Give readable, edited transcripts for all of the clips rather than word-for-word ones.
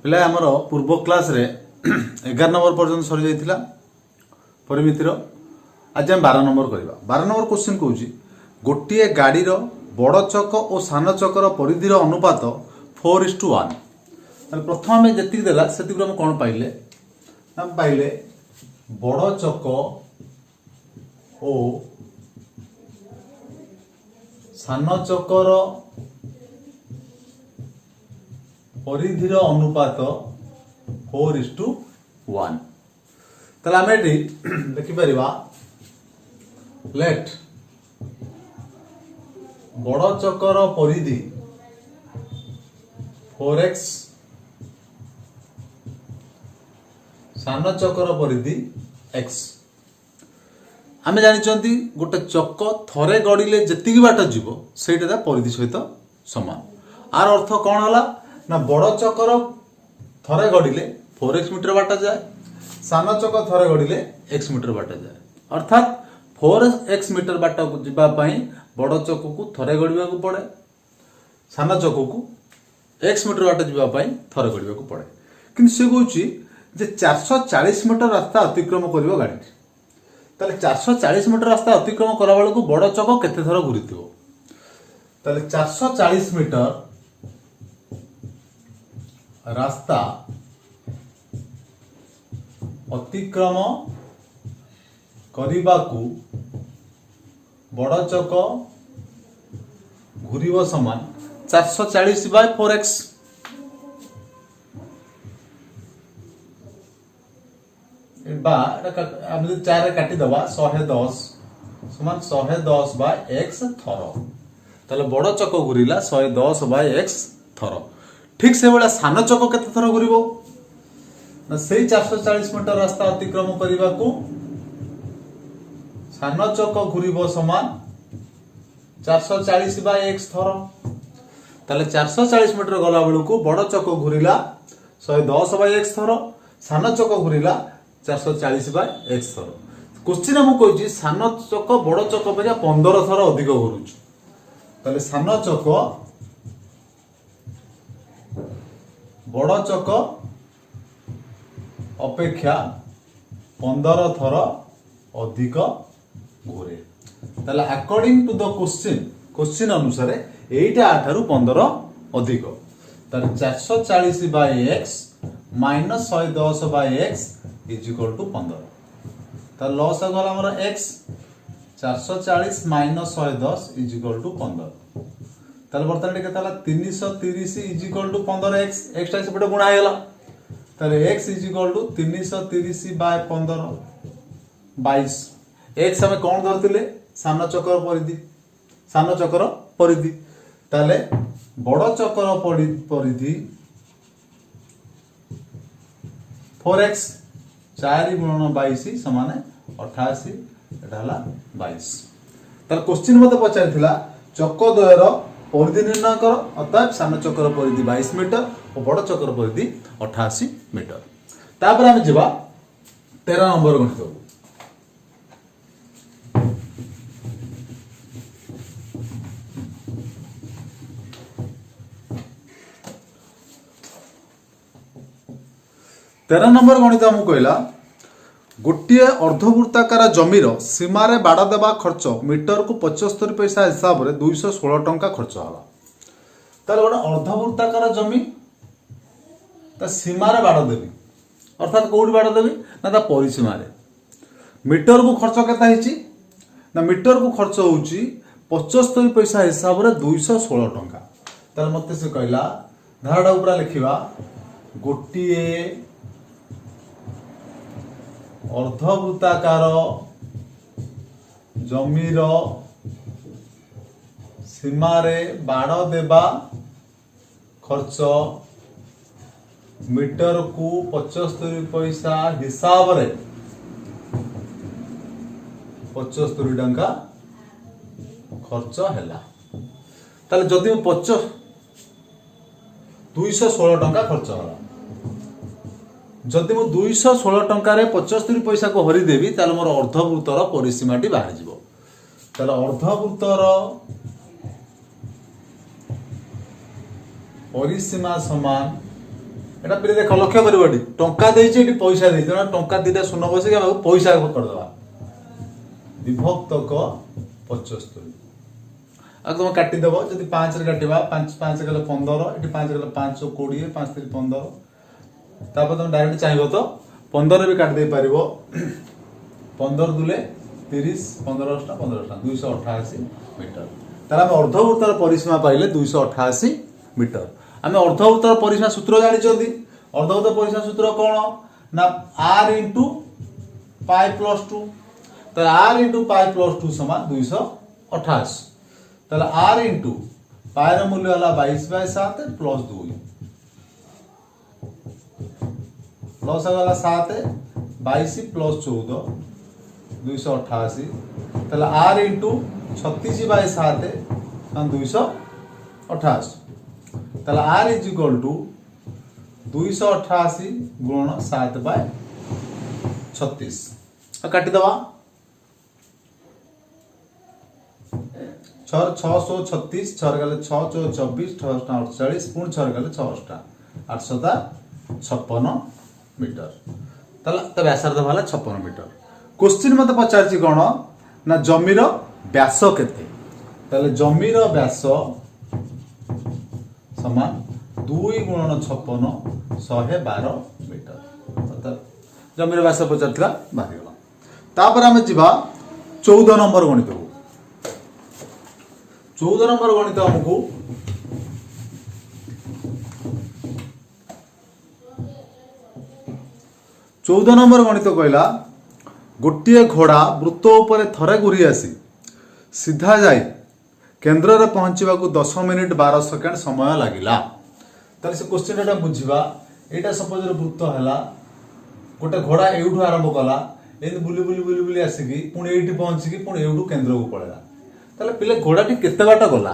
पिला आमर पूर्व क्लास रे 11 नंबर पर्यटन सरी जाइथिला परिमितिर। आज हम 12 नंबर करवा। 12 नंबर क्वेश्चन कौन गोटे गाड़ी बड़ चक और सान चकर परिधिर अनुपात 4:1। प्रथम आम जी देला से कौन पाइले हम पाइले बड़ चक और सान चकर परिधिर अनुपात 4:1। ताले आम ये देखिपर लेट बड़ चकर परिधि 4x सान चकर परिधि x। आम जानी गोटे चक थरे गड़िले जी बाट जीव से परिधि सहित सामान। आर अर्थ कौन है ना बड़ चकर थरे गड़िले 4x मीटर बाट जाए, सान चक थरे गड़िले x मीटर बाट जाए। अर्थात 4x मीटर बाट जावाई बड़ चक को थरे गड़ा पड़े, सान चक को x मीटर बाट जावाई थरे गड़ा पड़े। किंतु से कहे 440 मीटर रास्ता अतिक्रम कर गाड़ी। ताले 440 मीटर रास्ता अतिक्रम कला बेलू बड़ चक केते थर घूरी थो। ताले 440 मीटर रास्ता अतिक्रम करने बड़ चक घूर समान 440/4x। चार काटिदेवा 110 समान 110/x थर। ताले बड़ चक घूरला 110/x थर। ठीक से भाया सान चक केते थर घूर ना से 440 मीटर रास्ता अतिक्रम करने को सान चक घूर समान 440/x थर। ताले 440 मीटर गला बेलू बड़ चक घूरला 110/x थर, सान चक घूरला 440/x थर। क्वेश्चन हम कही सान चक बड़ चक अपेक्षा 15 थर अधिक घूरुच। ताले सान चक बड़ चक अपेक्षा 15 थर अधिक घूरे। ताले अकॉर्डिंग टू द क्वेश्चन अनुसार एटा 8 रु 15 अधिक। ताले 440/x minus 110/x is equal to 15। ताले लॉस गला हमर x 440 minus 110 is equal to 15। ताले बर्तमान केते हला 330 is equal to 15x। x टा सेपटे गुणा हेला। ताले x is equal to 330/15 22। x हमें कौन धरतिले सान चक्र परिधि, सान चक्र परिधि। ताले बड़ चक्र परिधि 4x 4 × 22 समान 88 एटा हला 22। ताले क्वेश्चन मते पचारिथिला चक्र द्वयर परिधि निर्णय कर। अर्थात सान चक्र परिधि 22 मीटर और बड़ चक्र परिधि 88 मीटर। तापर हम जीवा 13 नंबर गणित। तेरह नंबर गणित आमको कहला गोटे अर्धवृत्ताकार जमीर सीमार बाड़ देवा खर्च मीटर को 75 पैसा हिसाब से 216 टंका खर्च है। ताले गोटे अर्धवृत्ताकार जमी सीमार बाड़ देवी अर्थात कौटी बाड़ देवी ना परिसीम। मीटर को खर्च के ना मीटर को खर्च हो 75 पैसा हिसाब से 216 टंका। ताले मत से कहला धाराटा पूरा लिखा गोटे अर्धवृत्ताकार जमीर सीमारे बाड़ देवा खर्च मीटर को 75 पैसा हिसाब रे 75 टंका खर्च हैला। ताले जदि 216 टंका खर्च होला, जदि मु 216 टंका 75 पैसा को हरिदेवी ताले मोर अर्धवृत्तर परिसीमाटी बाहर जीवो। ताले अर्धवृत्तर परिसीमा समान एटा पिले देख लक्ष्य करिवो एटी टंका देइछि एटी पैसा देइछि ना टंका दिटा शून्य बसेके हम पैसा करदबा विभक्त क 75 आ तुम काटी देबो जदि 5 रे काटिबा 5 5 गले 15 एटी 5 गले 520 5 3 15 तापर तुम डायरेक्ट चाहिबो तो 15 भी काट दे पारिबो 15 दुले 30 15 288 मीटर ताला हम अर्धवृत्तर परिसीमा पाइले 288 मीटर आम अर्धवृत्तर परिसीमा सूत्र जानी अर्धवृत्तर परिसीमा सूत्र कौन ना r इंटू पाई प्लस 2 तो r इंटू पाई प्लस 2 समान 288 तो r इंटू पाई र मूल्य है 22/7 प्लस 2 प्लस है 7 22 प्लस 14 288 तो r इंटू 36/7 288 ताला r इज इक्वल टू 288 गुणन 7/36 काटी दवा 636 6 गले 6 24 6 पुणी 6 गले 6 856 मीटर ताला त व्यासार्ध वाला 56 मीटर क्वेश्चन मते पचारछि कोन ना जमीर व्यास केते ताले जमीर व्यास समान 2 गुणन 56 112 मीटर अर्थात जमीर व्यास पचारथिला बाहरी गला तापर हम जिबा 14 नंबर गणित 14 नंबर गणित हमकु चौदह नंबर गणित कहला गोटे घोड़ा वृत्त उपरे थरे घूरी आसी सीधा जाई केन्द्र रे पहुँचवा 10 मिनिट 12 सेकेंड समय लगिला ताले से क्वेश्चन एटा बुझिबा एटा सपोज वृत्त हैला गोटे घोड़ा एउठू आरंभ कला एंद बुली बुली बुली बुली आसिकी पुणी एठी पहुँचिकी पुणी एउठू केन्द्र को पळेला ताले पिले घोड़ाटी केते बाट गला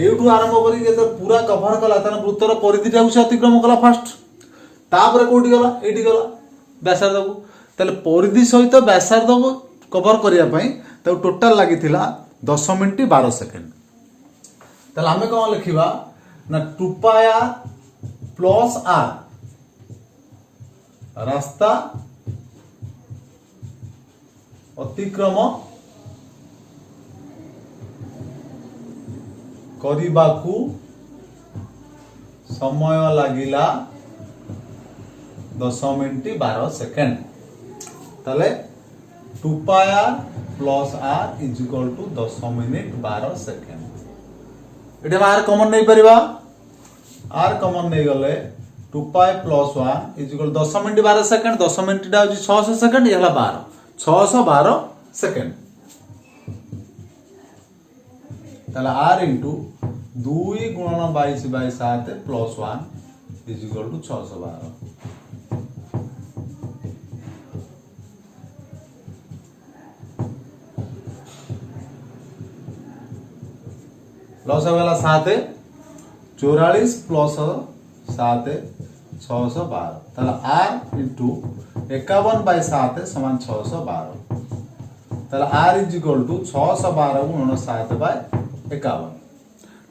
एउठू आरंभ करी के पूरा कवर कला ताने वृत्तर परिधिटा से अतिक्रम कला फास्ट तापर कोठी गला एठी गला व्यासार्ध को ताले परिधि सहित व्यासार्ध को कवर करिया पई त टोटल लागि थिला 10 मिनिट 12 सेकेंड ताले हमें कोन लिखिबा ना 2 पाया प्लस r रास्ता अतिक्रम करिबाकू समय लागिला 10 मिनिट 12 सेकेंड ताले 2 pi plus r is equal to 10 minute 12 second एटा r कॉमन नहीं परिबा r कॉमन नहीं गले 2 pi plus 1 is equal 10 minute 12 second 10 minute डा 600 सेकेंड ये 612 सेकेंड ताले r इंटू 2 गुणन 22/7 plus 1 is equal to 612 loss हो गला 7 44 प्लस 7 612 ताला r इंटू 51/7 समान 612 ताला r इज इक्वल टू 612 गुणन 7/51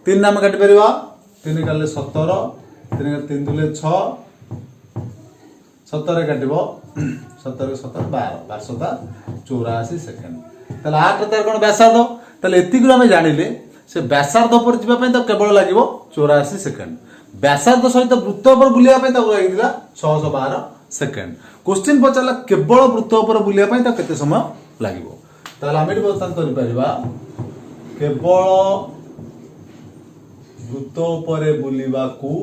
तीन नाम काटि परिबा 3 गले 17 3 3 दुले 6 17 काटिबो 17 17 12 12 सेकेंड ताला r कते कोन व्यासार्ध ताले एतिक हम जानिले से व्यासार्ध पर जीवा पय त केवल लागिवो 84 सेकेंड व्यासार्ध सहित वृत्त पर बुलिया पय त लागिला 612 सेकेंड क्वेश्चन पचाला केवल वृत्त पर बुलिया पय त केते समय लागिवो ताला हम एटी बर्तन करि परिबा केवल वृत्त पर बुलिबा को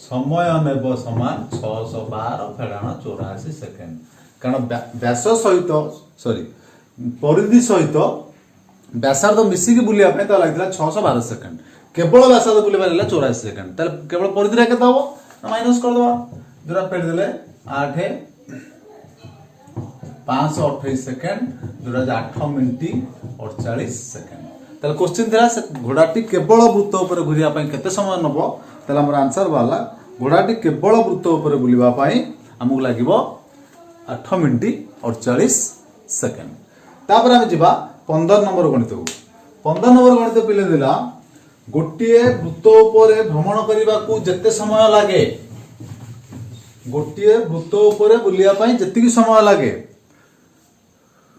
समय नेब समान 612 फेडाण 84 सेकेंड कारण व्यास सहित सॉरी परिधि सहित व्यासार्ध मिसिकी बुलिया पे तो लागला 612 सेकेंड केवल व्यासार्ध बुलिबा लागला 84 सेकेंड ताले केवल परिधि रे केते हो माइनस कर दबा जरा फेर देले 8 528 सेकेंड जरा 8 मिनिट 48 सेकेंड ताले क्वेश्चन थिला से घोड़ाटी केवल वृत्त ऊपर घुरिया पई केते समय नबो ताले हमर आंसर वाला घोड़ाटी केवल वृत्त ऊपर बुलिबा पई हमकु लागिवो 8 मिनिट 48 सेकेंड तापर हम जिबा 15 नंबर गणित को 15 नंबर गणित पिले दिला गोटे वृत्त उपरे भ्रमण करने जेते समय लगे गोटे वृत्त उपरे बुलिया जेतिकी समय लगे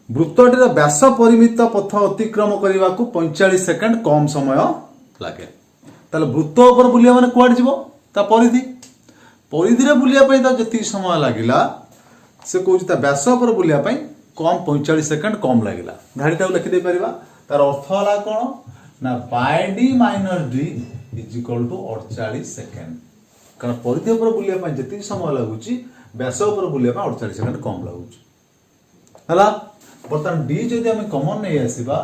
वृत्तटीर व्यास परिमित पथ अतिक्रम करने को 45 सेकंड कम समय लगे ताले वृत्त उपर बुलिया माने कुआड जीवो ता परिधि परिधि रे बुलिया ता जेतिकी समय लागिला से कहूँ व्यास उपर बुलिया कम 45 सेकंड कम लगिला धाड़ीटा लिखि दे परिबा तार अर्थ होला कोन ना by d minus d is equal to 48 second कारण परिधि उपर बुलिया जेतिकी समय लागुची व्यास उपर बुलिया 48 सेकंड कम लागुची हला बर्तमान डी जदि आम कमन नहीं आसवा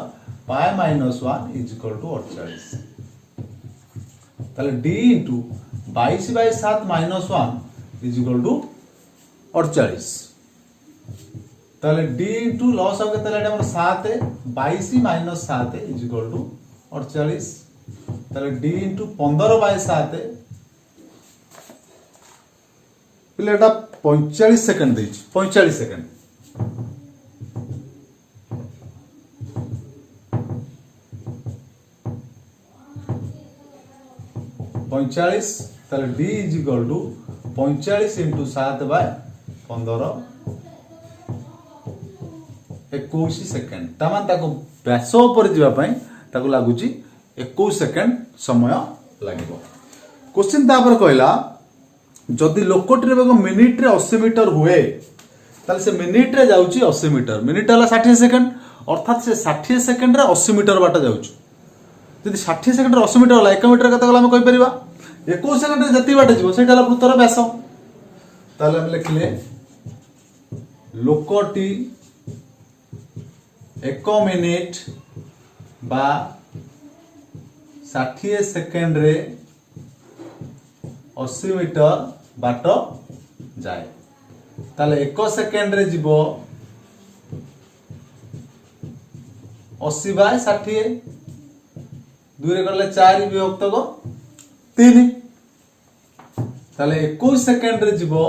pi minus 1 is equal to 48 ताले d into 22/7 minus 1 is equal to 48 ताले डी इंटू लॉस हो गया 7 22 माइनस 7 इज इक्वल टू 48 ताले डी इंटू 15/7 पिलेटा 45 सेकंड देछि 45 सेकंड 45 ताले D is equal to 45 into 7/15 21 second तामान ताको व्यास उपर जीवा पई ताको लागुची 21 सेकंड समय लागिबो क्वेश्चन तापर कहला जदि लोकोटी बेग मिनिट रे 80 मीटर हुए ताले से मिनिट रे जाउची 80 मीटर मिनिट हला 60 सेकंड अर्थात से 60 सेकंड रे 80 मीटर बाट जाउची जदि 60 सेकंड रे 80 मीटर हला 1 मीटर कते गला हम कहि परिबा 21 सेकंड रे जति बाट जीवो सेटा हला वृत्तर व्यास ताले हम लिखले लोकोटी 1 मिनिट बा 60 सेकंड रे 80 मीटर बाट जाए ताले 1 सेकंड रे जीवो 80/60 2 रे करले 4 विभक्त 3 ताले 21 सेकंड रे जीवो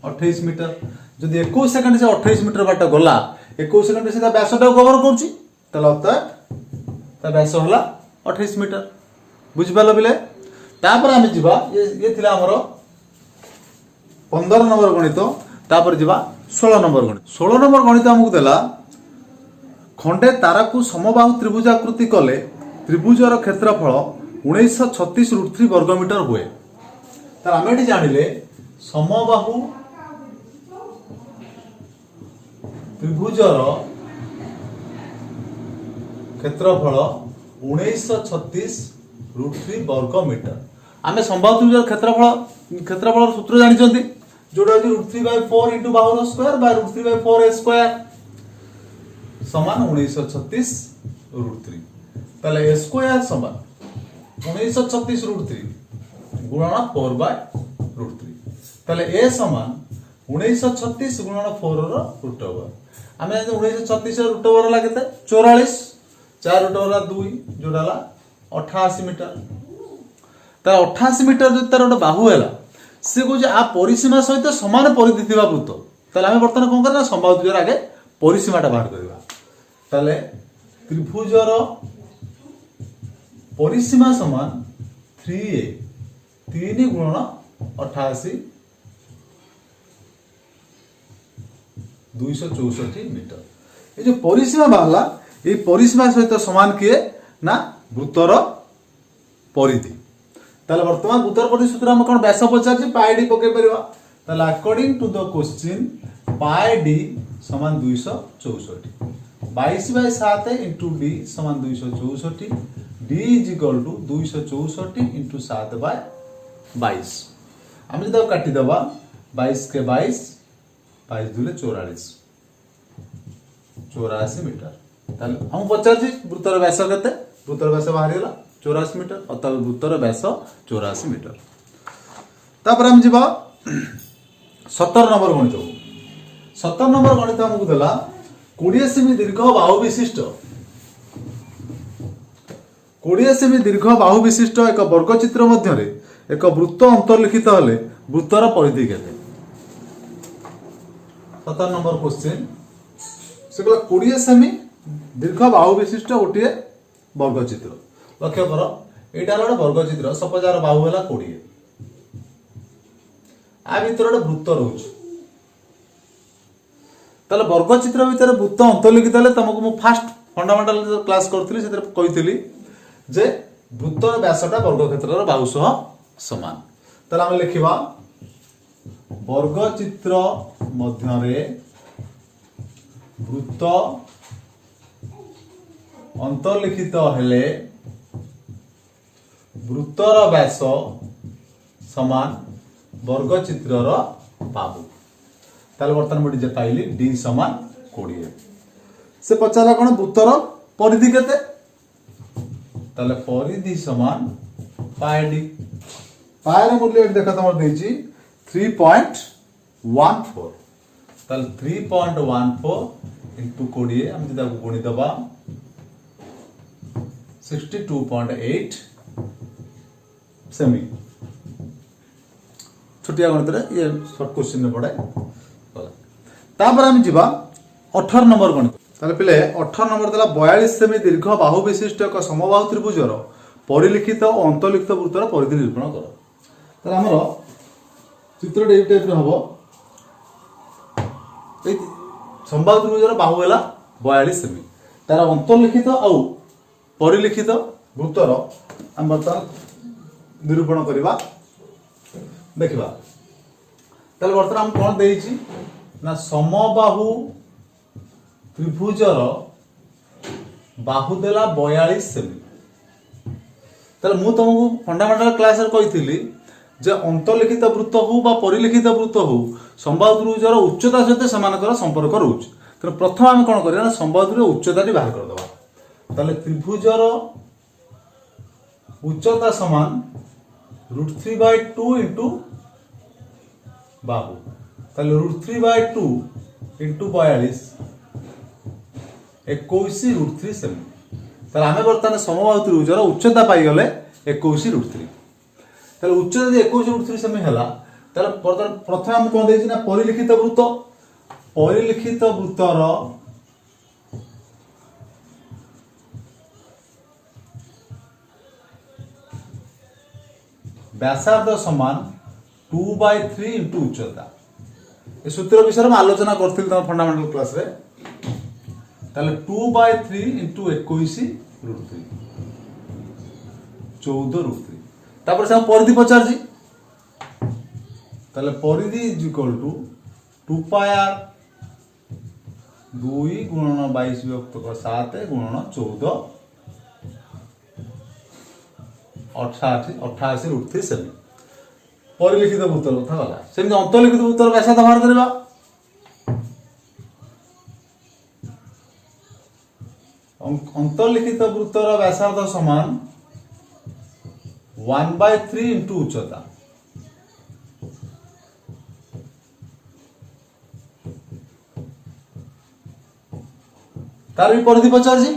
28 मीटर जदि 21 सेकंड से 28 मीटर बाट गला 21 सेकंड से व्यासटा कवर करछि ताले अर्थात ता व्यास होला 28 मीटर बुझि पालो बिले तापर हम जीवा ये थिला हमर 15 नंबर गणित तापर जीवा 16 नंबर गणित 16 नंबर गणित हमकु देला खंडे तारा को समबाहु त्रिभुजाकृति कले त्रिभुजर क्षेत्रफल 1936 √3 वर्ग मीटर हुए तार हम एठी जानिले समबाहु त्रिभुजर क्षेत्रफल 1936 √3 वर्ग मीटर आमे समबाहु त्रिभुजर क्षेत्रफल सूत्र जानि जंती जोडा जे √3/4 * बाहुर स्क्वायर बाय √3/4 स्क्वायर समान 1936 √3 ताले a स्क्वायर समान 1936 √3 गुणन 4/√3 ताले a समान 1936 गुणन 4 रो रूट ओवर आमे 1936 रो रूट ओवर लागेते 44 4 रूट ओवर 2 जोडाला 88 मीटर ता 88 मीटर जो तार गोटे बाहु हैला से को जे आ परिसीमा सहित समान परिधि थिबा वृत्त ताले आमे वर्तमान कोन करना समबाहु त्रिभुजर आगे परिसीमाटा बाहर करबा ताले त्रिभुजर परिसीमा समान 3a 3 गुणन 88 264 मीटर ये जो परिसीमा बाहला ये परिसीमा सहित समान किए ना वृत्तर परिधि ताले वर्तमान वृत्तर परिधि सूत्र हम कोन व्यास पचार छी पाई डी पके परबा ताले according to the question pi d समान 264 22/7 * d समान 264 d इज इक्वल टू 264 * 7/22 हम जब काटी दबा 22 के 22 22 दूले 84 मीटर ताले हम पचार छी वृत्तर व्यास केते वृत्तर व्यास बाहर गेला 84 मीटर अर्थात वृत्तर व्यास 84 मीटर तापर हम जीवा 17 नंबर गणित 17 नंबर गणित हमकु देला 20 सेमी दीर्घ बाहु विशिष्ट 20 सेमी दीर्घ बाहु विशिष्ट एक वर्गचित्र मध्य रे एक वृत्त अंतर्लिखित हले वृत्तर परिधि केते 17 नंबर क्वेश्चन से 20 सेमी दीर्घ बाहु विशिष्ट गोटे वर्गचित्र लक्ष्य कर यहाँ गोटे वर्गचित्र सपोज यार बाहु है 20 आ भर गोटे वृत्त रोच वर्गचित्र भितर वृत्त अंतर्लिखित हेले तुमको मु फास्ट फंडामेंटल क्लास करी जे वृत्तर व्यासटा वर्ग क्षेत्र बाहु सह समान ताले आम लिखा वर्गचित्र मध्य वृत्त अंतर्लिखित हेले वृत्तर व्यास समान वर्गचित्रर बाहु ताले बर्तमान मुझे पाइली डी समान 20 से पचारा कौन वृत्तर परिधि केते ताले परिधि समान पाए डी पाएर मूल्य देखा तुम देछि 3.14 ताले 3.14 इंटू 20 हम जदा गुणी दबा 62.8 सेमी छोटिया गणित ये शॉर्ट क्वेश्चन में पड़े तापर हम जीवा 18 नंबर गणित ताले पिले 18 नंबर देला 42 सेमी दीर्घ बाहु विशिष्ट एक समबाहु त्रिभुजर परिलिखित और अंतर्लिखित वृत्तर परिधि निरूपण कर ताले हमर चित्र ए टाइप रे हबो ए समबाहु त्रिभुजर बाहु हैला 42 सेमी तार अंतर्लिखित और परिलिखित वृत्तर हम बर्तमान निरूपण करबा देखिबा ताले बर्तमान हम कोन देइछि ना समबाहु त्रिभुजर बाहु देला 42 सेमी ताले मु तुमको फंडामेंटल क्लास रे कहिथिली जे अंतर्लिखित वृत्त हो बा परिलिखित वृत्त हो समबाहु त्रिभुजर उच्चता सहित समानकर संपर्क रहउछ तो प्रथम हम कोन करिया ना समबाहु त्रिभुजर उच्चता भाग कर दबा ताले त्रिभुजर उच्चता समान √3/2 इंटू बाहु ताले √3/2 इंटू 42 21 √3 सेमी ताले आमे बर्तमान समबाहु त्रिभुजर उच्चता पाई गले 21 √3 ताले उच्चता जे 21 √3 सेमी हला ताले बर्तमान प्रथम हम कोन देछि ना परिलिखित वृत्तर व्यासार्ध समान 2/3 इंटू उच्चता ए सूत्र विषय में आलोचना करथिल त फंडामेंटल क्लास रे ताले 2/3 इंटू 21 √3 14 √3 तापर से हम परिधि पचार जी ताले परिधि इज इक्वल टू 2 पायर 2 गुणन 22 विभक्त 7 गुणन 14 88 √3 सेमी परिलिखित वृत्तर कथा गला सेमि अंतर्लिखित वृत्तर व्यासार्ध बाहर करबा अंतर्लिखित वृत्तर व्यासार्ध समान 1/3 इंटू उच्चता तार भी परिधि पचार जी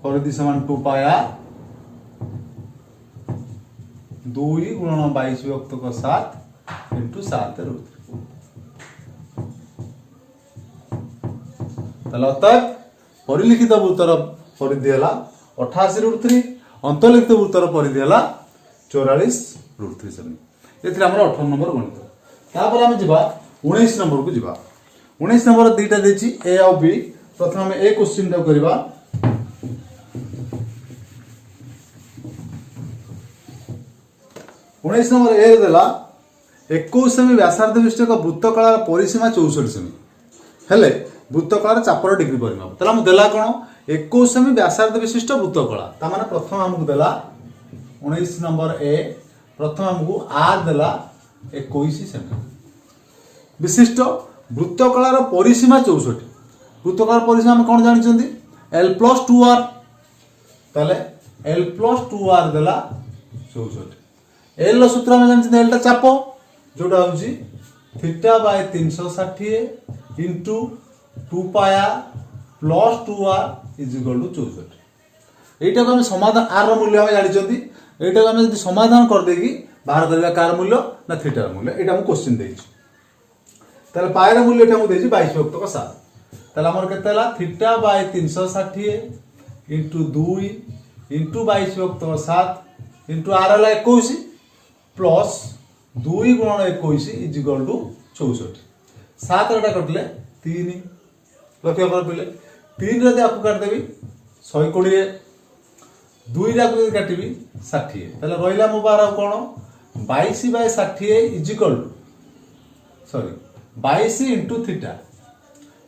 परिधि समान 2 पाया 2 गुणन 22 विभक्त 7 इंटू 7 √3 ताले अतः परिलिखित वृत्तर परिधि हला 88 √3 अंतर्लिखित वृत्तर परिधि हला 44 √3 सेमी एथि हमर 18 नंबर गणित तापर हम जिबा 19 नंबर को जिबा 19 नंबर दुईटा देछि ए और बी प्रथम हम ए क्वेश्चन टा करबा 19 नंबर ए देला 21 सेमी व्यासार्ध विशिष्ट एक वृत्तकलार परिसीमा 64 सेमी हेले वृत्तकलार चापर डिग्री परिमाप तला हम देला कोन 21 सेमी व्यासार्ध विशिष्ट वृत्तकला ता माने प्रथम हमकु देला 19 नंबर ए प्रथम हमकु आर देला 21 सेमी विशिष्ट वृत्तकलार परिसीमा 64 वृत्तकलार परिसीमा हम कोन जानिचंदी l + 2r ताले l + 2r देला 64 एल सूत्र में जानते एल टा चाप जोटा होची θ/360 into 2 pi plus 2r is equal to 64 एटा को हम समाधान r रो मूल्य हम जानि चंदी एटा को हम यदि समाधान कर देगी बाहर करबा कार मूल्य ना थीटा रो मूल्य एटा हम क्वेश्चन देछि ताले पायर मूल्य एटा मु देछि 22 विभक्त 7 ताले हमर केते हला थीटा बाय 360 इंटू 2 इंटू 22 विभक्त 7 इंटू आर हला 21 प्लस 2 गुणन 21 इज इक्वल टू 64 7 टा कटले 3 लक्ष्य कर पले 3 रे आपको काट देबी 120 2 रा को काटिबी 60 ताले रहिला मो बार कोन 22 by 60 is equal to sorry 22 into theta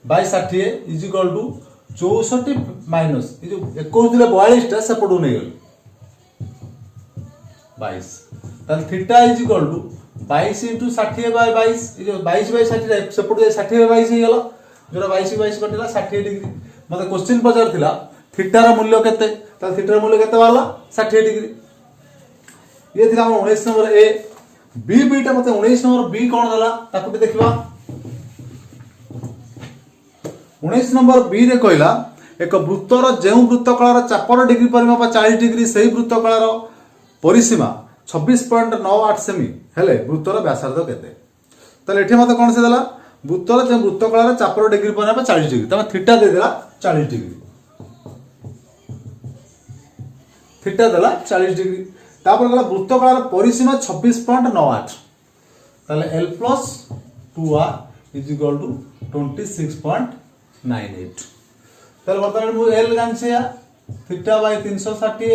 by 60 is equal to 64 minus ये जो 21 दिले 42 टा से पडू नै गल 22 ताले theta is equal to 22 into 60 by 22 ये जो 22 बाय 60 से पडू 60 बाय 22 हे गला जोरा 22 22 कटिला 60 डिग्री मते क्वेश्चन पचार थिला थीटा रा मूल्य केते ताले थीटा रा मूल्य केते वाला 60 डिग्री ये थिला हम 19 नंबर ए बी बीटा मते 19 नंबर बी कोन दला ताकु भी देखिबा 19 नंबर बी रे कहला एक वृत्तर जेउ वृत्तकलार चापर डिग्री परिमाप 40 डिग्री सही वृत्तकलार परिसीमा 26.98 सेमी हेले वृत्तर व्यासार्ध केते ताले एठी मते कोन से दला वृत्तर जे वृत्तकलार चापर डिग्री परिमाप 40 डिग्री तमे थीटा दे देला 40 डिग्री थीटा देला 40 डिग्री तापर गला वृत्तकलार परिसीमा 26.98 ताले l plus 2r is equal to 26.98 ताले वर्तमान मु l जानछे theta by 360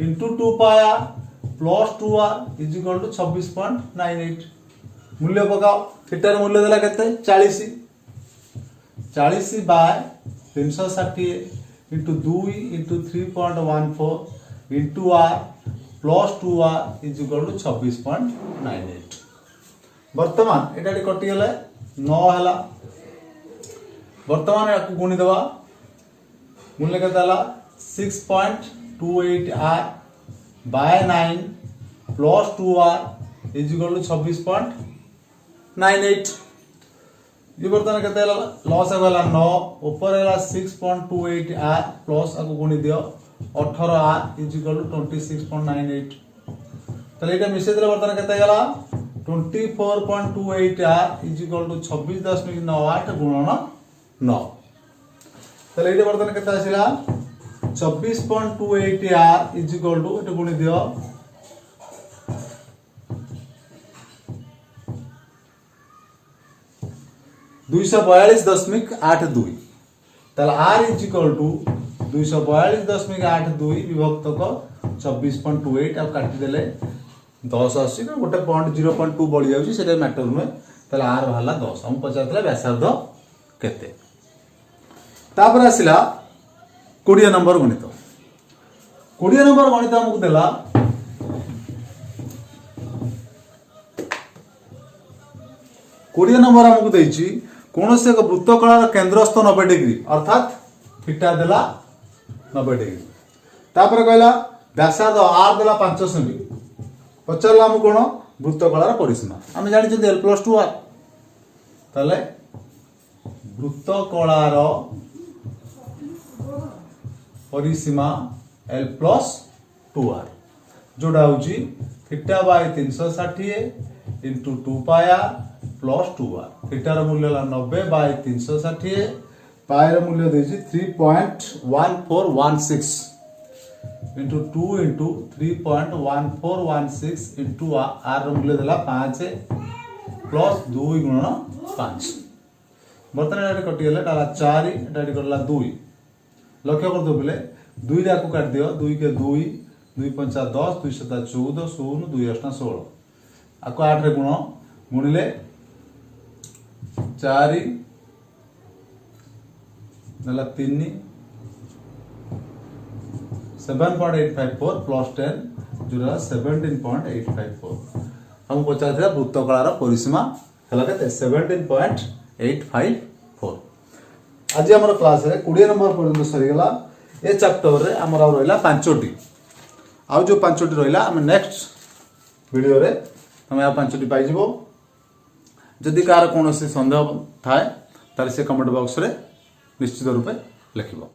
into 2 pi plus 2r is equal to 26.98 मूल्य पकाओ थीटा र मूल्य देला केते 40 40 by 360 into 2 into 3.14 into r plus 2r is equal to 26.98 वर्तमान एटा कटि गले 9 हला वर्तमान याकू गुणी देबा मूल्य केते हला 6.28 r by 9 plus 2r is equal to 26.98 ये वर्तमान केते हला लॉस हला 9 ऊपर हला 6.28 r प्लस आकू गुणी दियो 18 r इज इक्वल टू 26.98 तले एटा मिसे देले वर्तमान केते गला 24.28 r इज इक्वल टू 26.98 गुणन 9 तले एटा वर्तमान केते आसिला 24.28 r इज इक्वल टू एटा गुणी दियो 242.82 ताले r इज इक्वल टू 242.82 विभक्त को 26.28 आ काटी देले 10 आसी गोटे पॉइंट 0.2 बढ़ी जाउची सेटा मैटर नुहे ताले r भाला 10 हम पचारतला व्यासार्ध केते तापर आसिला 20 नंबर गणित 20 नंबर गणित हमकु देला कोड़िया नंबर हमको देछि कौन से एक वृत्तकलार केंद्रस्थ 90 डिग्री अर्थात थीटा देला 90 डिग्री तापर कहला व्यासार्ध r देला 5 सेमी पचारला हम कोन वृत्तकलार परिसीमा हम जानि छ l + 2r तले वृत्तकलार परिसीमा l + 2r जोडा होची theta by 360 into 2 pi plus 2r theta र मूल्य ला 90 बाय 360 पाई र मूल्य देछि 3.1416 इंटू 2 इंटू 3.1416 इंटू r र मूल्य देला 5 प्लस 2 गुणन 5 बर्तन एटा कटि गेले ताला 4 एटा करला 2 लक्ष्य कर दो बोले 2 रा को काट दियो 2 के 2 2 5 10 2 7 14 0 2 8 16 आको 8 रे गुण गुणिले 4 नला 3 7.854 प्लस 10 जोरा 17.854 हम पचार था वृत्तकलार परिसीमा हला केते 17.854 आज हमर क्लास रे 20 नंबर पर्यंत सरी गला ए चैप्टर रे हमर आ रहला 5टी आ जो 5टी रहला हम नेक्स्ट वीडियो रे हम आ 5टी पाई जिवो जदि कार कोनोसी संदेह थाए ताले से कमेंट बॉक्स रे निश्चित रूपे लिखिबो।